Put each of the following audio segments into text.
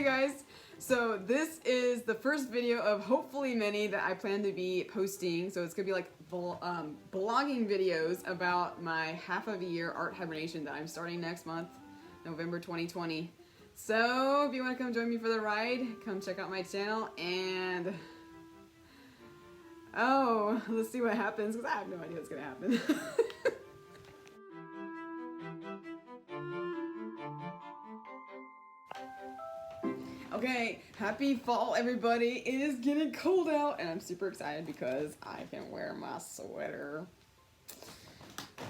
Hey guys, so this is the first video of hopefully many that I plan to be posting. So it's gonna be like blogging videos about my half of a year art hibernation that I'm starting next month, November 2020. So if you want to come join me for the ride, come check out my channel and let's see what happens because I have no idea what's gonna happen. Okay, happy fall everybody. It is getting cold out and I'm super excited because I can wear my sweater.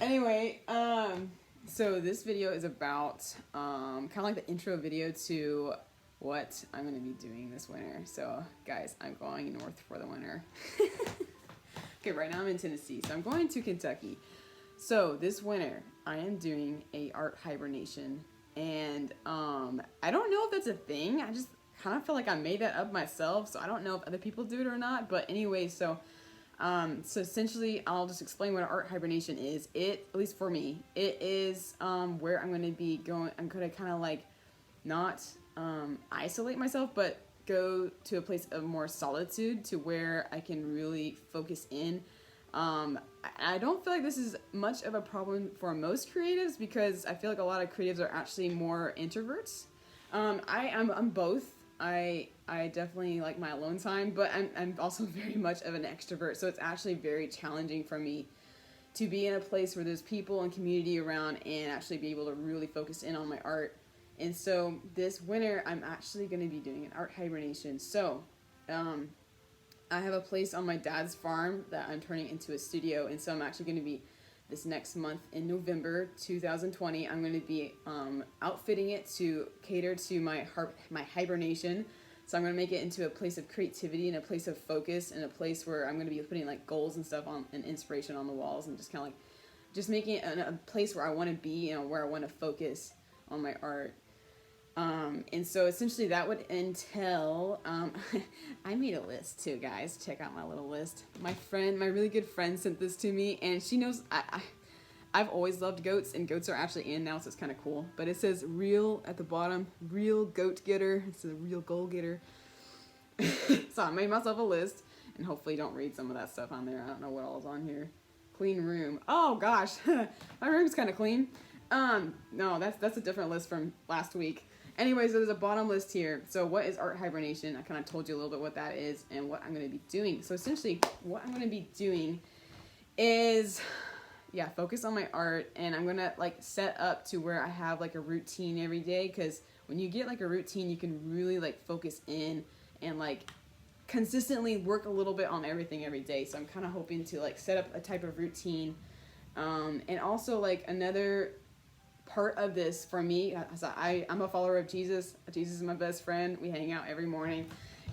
Anyway, so this video is about kind of like the intro video to what I'm going to be doing this winter. So guys, I'm going north for the winter. Okay, right now I'm in Tennessee, so I'm going to Kentucky. So this winter I am doing a art hibernation. And I don't know if that's a thing. I just kind of feel like I made that up myself, so I don't know if other people do it or not. But anyway, so essentially I'll just explain what an art hibernation is. At least for me, it is where I'm going to be going. I'm going to kind of like not isolate myself, but go to a place of more solitude to where I can really focus in. I don't feel like this is much of a problem for most creatives because I feel like a lot of creatives are actually more introverts. I'm both. I definitely like my alone time, but I'm also very much of an extrovert. So it's actually very challenging for me to be in a place where there's people and community around and actually be able to really focus in on my art. And so this winter, I'm actually going to be doing an art hibernation. So, I have a place on my dad's farm that I'm turning into a studio, and so I'm actually going to be, this next month in November 2020, I'm going to be outfitting it to cater to my hibernation. So I'm going to make it into a place of creativity and a place of focus and a place where I'm going to be putting like goals and stuff on and inspiration on the walls and just kind of like just making it a place where I want to be and where I want to focus on my art. And so essentially that would entail, I made a list too, guys. Check out my little list. My really good friend sent this to me, and she knows I've always loved goats, and goats are actually in now, so it's kind of cool. But it says real at the bottom, real goat getter. It's a real goal getter. So I made myself a list, and hopefully don't read some of that stuff on there. I don't know what all is on here. Clean room. Oh gosh, my room's kind of clean. No, that's a different list from last week. Anyways, there's a bottom list here. So what is art hibernation? I kind of told you a little bit what that is and what I'm going to be doing. So essentially what I'm going to be doing is, focus on my art, and I'm going to like set up to where I have like a routine every day, because when you get like a routine, you can really like focus in and like consistently work a little bit on everything every day. So I'm kind of hoping to like set up a type of routine. And also like another part of this for me, I'm a follower of Jesus. Jesus is my best friend. We hang out every morning.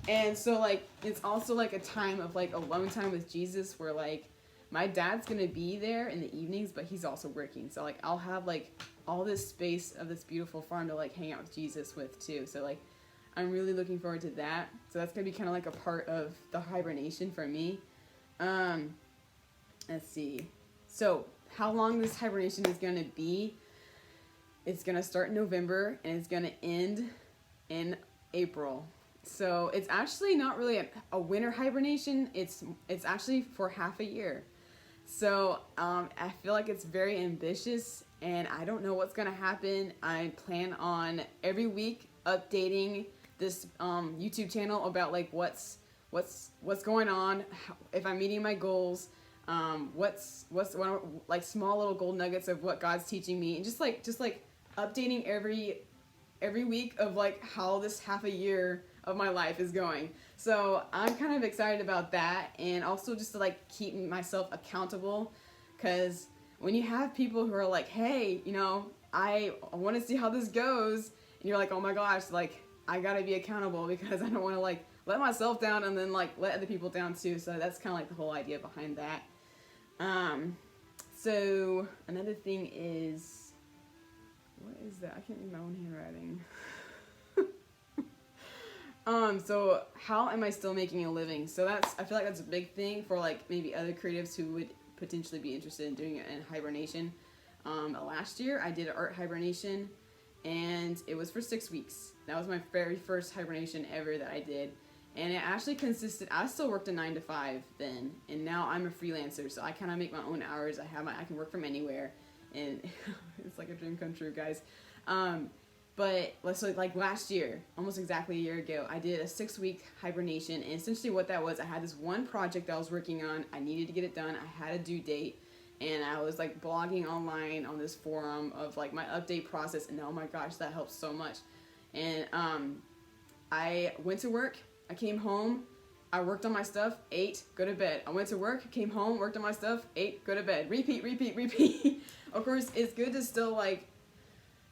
And so like it's also like a time of like alone time with Jesus where like my dad's gonna be there in the evenings, but he's also working. So like I'll have like all this space of this beautiful farm to like hang out with Jesus with too. So like I'm really looking forward to that. So that's gonna be kind of like a part of the hibernation for me. Let's see. So how long this hibernation is gonna be? It's going to start in November and it's going to end in April. So it's actually not really a winter hibernation. It's actually for half a year. So I feel like it's very ambitious and I don't know what's going to happen. I plan on every week updating this YouTube channel about like what's going on, if I'm meeting my goals, what's like small little gold nuggets of what God's teaching me, and just like updating every week of like how this half a year of my life is going. So I'm kind of excited about that, and also just to like keep myself accountable, because when you have people who are like, hey, you know, I want to see how this goes, and you're like, oh my gosh, like I gotta be accountable because I don't want to like let myself down and then like let other people down too. So that's kind of like the whole idea behind that. So another thing is, what is that? I can't read my own handwriting. So how am I still making a living? So I feel like that's a big thing for like maybe other creatives who would potentially be interested in doing it in hibernation. Last year I did an art hibernation, and it was for 6 weeks. That was my very first hibernation ever that I did. And it actually consisted, I still worked a 9 to 5 then, and now I'm a freelancer, so I kind of make my own hours. I can work from anywhere, and it's like a dream come true, guys. But so like last year, almost exactly a year ago, I did a 6-week hibernation, and essentially what that was, I had this one project I was working on. I needed to get it done. I had a due date, and I was like blogging online on this forum of like my update process, and oh my gosh, that helps so much. And I went to work. I came home, I worked on my stuff, ate, go to bed. I went to work, came home, worked on my stuff, ate, go to bed. Repeat, repeat, repeat. Of course, it's good to still like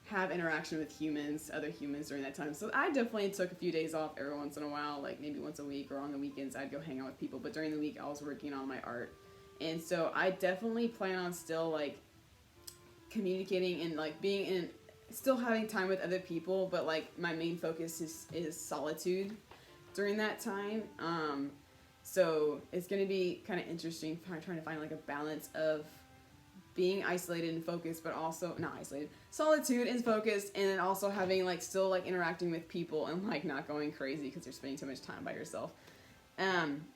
have interaction with humans, other humans during that time. So I definitely took a few days off every once in a while, like maybe once a week, or on the weekends I'd go hang out with people. But during the week I was working on my art. And so I definitely plan on still like communicating and like being in, still having time with other people, but like my main focus is solitude during that time. So it's going to be kind of interesting trying to find like a balance of being isolated and focused, but also not isolated, solitude and focused, and then also having like still like interacting with people and like not going crazy because you're spending so much time by yourself.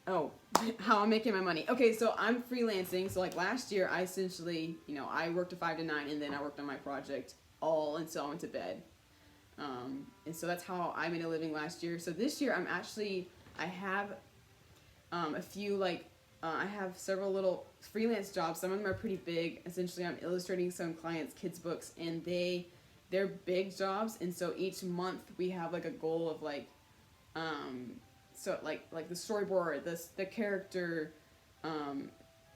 Oh, how I'm making my money. Okay, so I'm freelancing. So like last year, I essentially, I worked a 5 to 9, and then I worked on my project all until I went to bed. And so that's how I made a living last year. So this year, I have a few like, I have several little freelance jobs. Some of them are pretty big. Essentially, I'm illustrating some clients' kids' books, and they're big jobs. And so each month we have like a goal of like, so like the storyboard, the character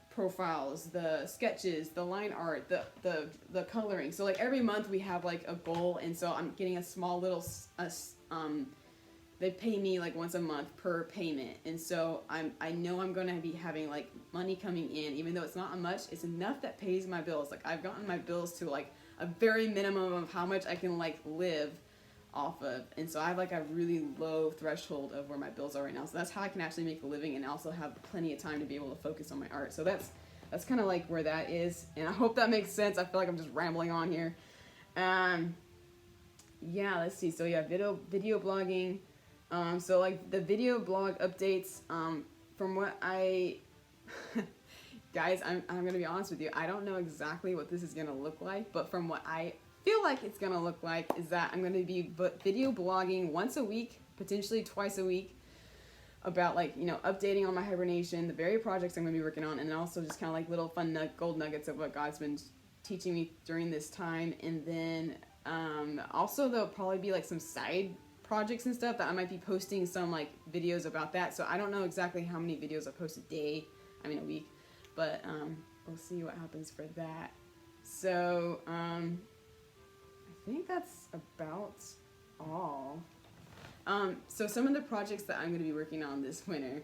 profiles, the sketches, the line art, the coloring. So like every month we have like a goal, and so I'm getting a small little they pay me like once a month per payment, and so I know I'm gonna be having like money coming in, even though it's not much. It's enough that pays my bills. Like I've gotten my bills to like a very minimum of how much I can like live off of, and so I have like a really low threshold of where my bills are right now. So that's how I can actually make a living and also have plenty of time to be able to focus on my art. So that's kind of like where that is, and I hope that makes sense. I feel like I'm just rambling on here. Yeah, let's see. So yeah, video blogging. So like the video blog updates, from what guys, I'm gonna be honest with you. I don't know exactly what this is gonna look like, but from what I feel like it's gonna look like is that I'm gonna be video blogging once a week, potentially twice a week, about like, updating on my hibernation, the very projects I'm gonna be working on, and then also just kind of like little fun gold nuggets of what God's been teaching me during this time. And then also there'll probably be like some side projects and stuff that I might be posting some like videos about that. So I don't know exactly how many videos I post a week, but we'll see what happens for that. So I think that's about all. So some of the projects that I'm going to be working on this winter.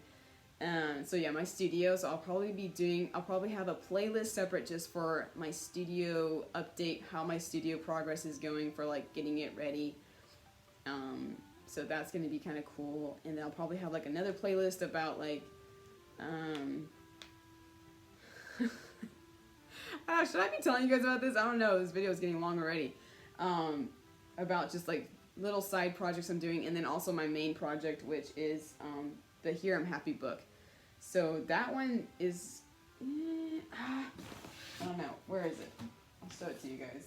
So yeah, my studio. So I'll probably have a playlist separate just for my studio update, how my studio progress is going for like getting it ready. So that's going to be kind of cool. And then I'll probably have like another playlist about like, should I be telling you guys about this? I don't know. This video is getting long already. About just like little side projects I'm doing, and then also my main project, which is the Here I'm Happy book. So that one is, I don't know. Where is it? I'll show it to you guys.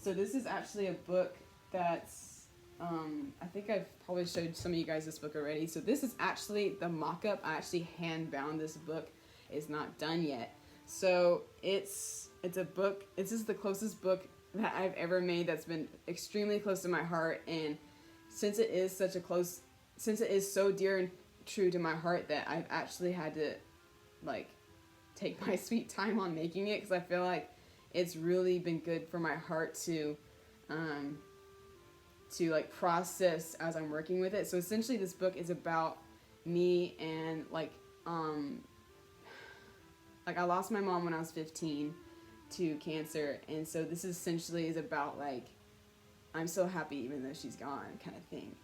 So this is actually a book that's, I think I've probably showed some of you guys this book already. So this is actually the mock-up. I actually hand bound this book. It's not done yet. So it's a book. This is the closest book that I've ever made that's been extremely close to my heart. And since it is so dear and true to my heart, that I've actually had to like take my sweet time on making it, because I feel like it's really been good for my heart to like process as I'm working with it. So essentially this book is about me, and like I lost my mom when I was 15 to cancer, and so this essentially is about like, I'm so happy even though she's gone kind of thing.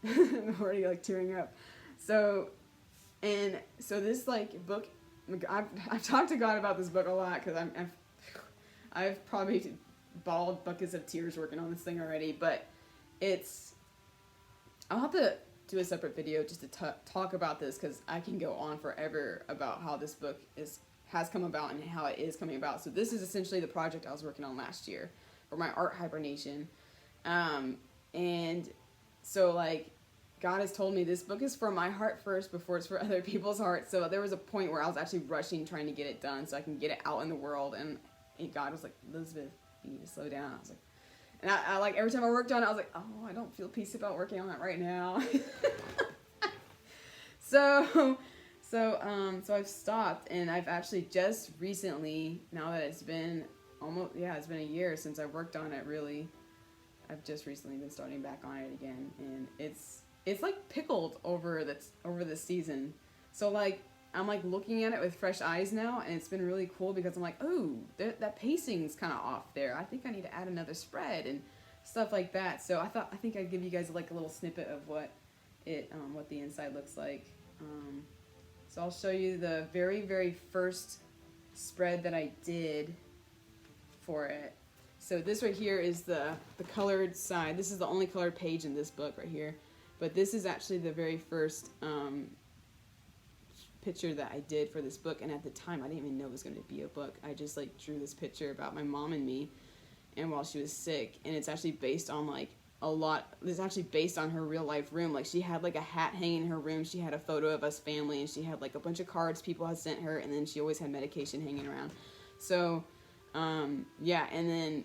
I'm already like tearing up. So this like book, I've talked to God about this book a lot, because I've probably bald buckets of tears working on this thing already, but I'll have to do a separate video just to talk about this, because I can go on forever about how this book has come about and how it is coming about. So this is essentially the project I was working on last year for my Art Hibernation. And so like God has told me this book is for my heart first before it's for other people's hearts. So there was a point where I was actually rushing trying to get it done so I can get it out in the world. And God was like, Elizabeth, you need to slow down. I was like, and I like every time I worked on it, I was like, oh, I don't feel peace about working on that right now. So I've stopped, and I've actually just recently, now that it's been it's been a year since I worked on it really, I've just recently been starting back on it again, and it's like pickled over the season. So like I'm like looking at it with fresh eyes now, and it's been really cool because I'm like, oh, that pacing's kind of off there. I think I need to add another spread and stuff like that. So I think I'd give you guys like a little snippet of what the inside looks like. So I'll show you the very, very first spread that I did for it. So this right here is the colored side. This is the only colored page in this book right here. But this is actually the very first picture that I did for this book. And at the time, I didn't even know it was going to be a book. I just like drew this picture about my mom and me, and while she was sick. And it's actually based on like it's actually based on her real life room. Like she had like a hat hanging in her room. She had a photo of us family, and she had like a bunch of cards people had sent her, and then she always had medication hanging around. So yeah, and then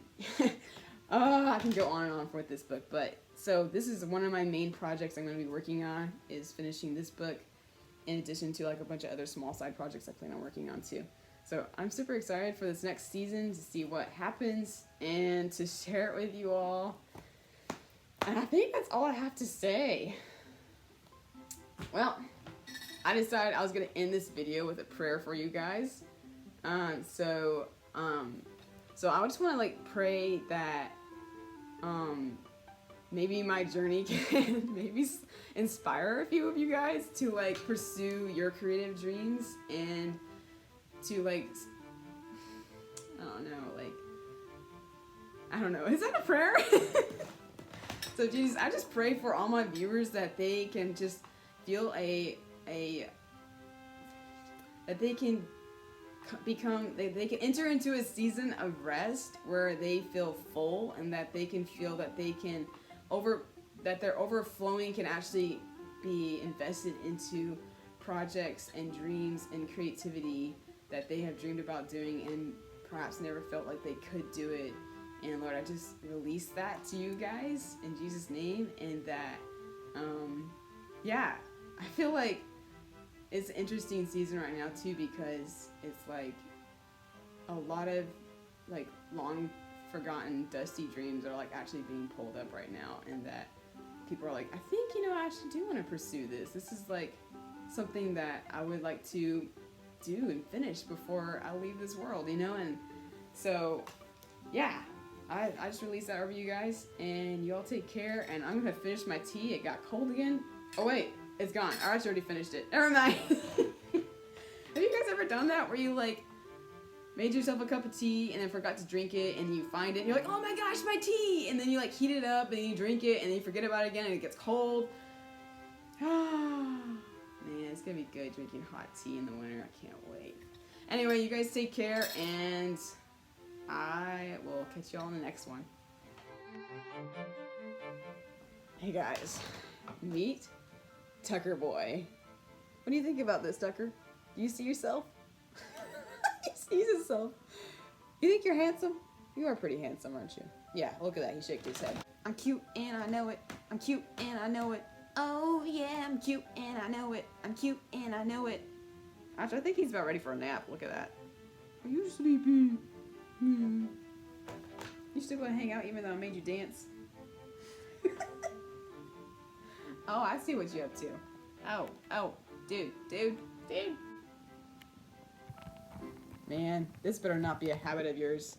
I can go on and on with this book, but so this is one of my main projects I'm going to be working on, is finishing this book, in addition to like a bunch of other small side projects I plan on working on too. So I'm super excited for this next season to see what happens and to share it with you all. And I think that's all I have to say. Well, I decided I was going to end this video with a prayer for you guys. So I just want to like pray that maybe my journey can maybe inspire a few of you guys to like pursue your creative dreams, and to like, I don't know, is that a prayer? So Jesus, I just pray for all my viewers that they can just feel that they can they can enter into a season of rest where they feel full, and that they can feel that they can that their overflowing can actually be invested into projects and dreams and creativity that they have dreamed about doing and perhaps never felt like they could do it. And Lord, I just release that to you guys in Jesus' name. And that, I feel like it's an interesting season right now too, because it's like a lot of like long forgotten dusty dreams are like actually being pulled up right now, and that people are like, I think, I actually do want to pursue this. This is like something that I would like to do and finish before I leave this world, and so yeah, I just released that over you guys, and you all take care. And I'm gonna finish my tea. It got cold again. Oh wait, it's gone. I actually already finished it. Never mind. Have you guys ever done that where you like made yourself a cup of tea and then forgot to drink it, and you find it and you're like, oh my gosh, my tea, and then you like heat it up and you drink it and then you forget about it again and it gets cold? Man, it's gonna be good drinking hot tea in the winter. I can't wait. Anyway, you guys take care, and I will catch you all in the next one. Hey guys, meet Tucker Boy. What do you think about this, Tucker? Do you see yourself? He sees himself. You think you're handsome? You are pretty handsome, aren't you? Yeah, look at that. He shaked his head. I'm cute and I know it. I'm cute and I know it. Oh yeah, I'm cute and I know it. I'm cute and I know it. Actually, I think he's about ready for a nap. Look at that. Are you sleepy? You still gonna hang out even though I made you dance? Oh, I see what you're up to. Oh, dude. Man, this better not be a habit of yours.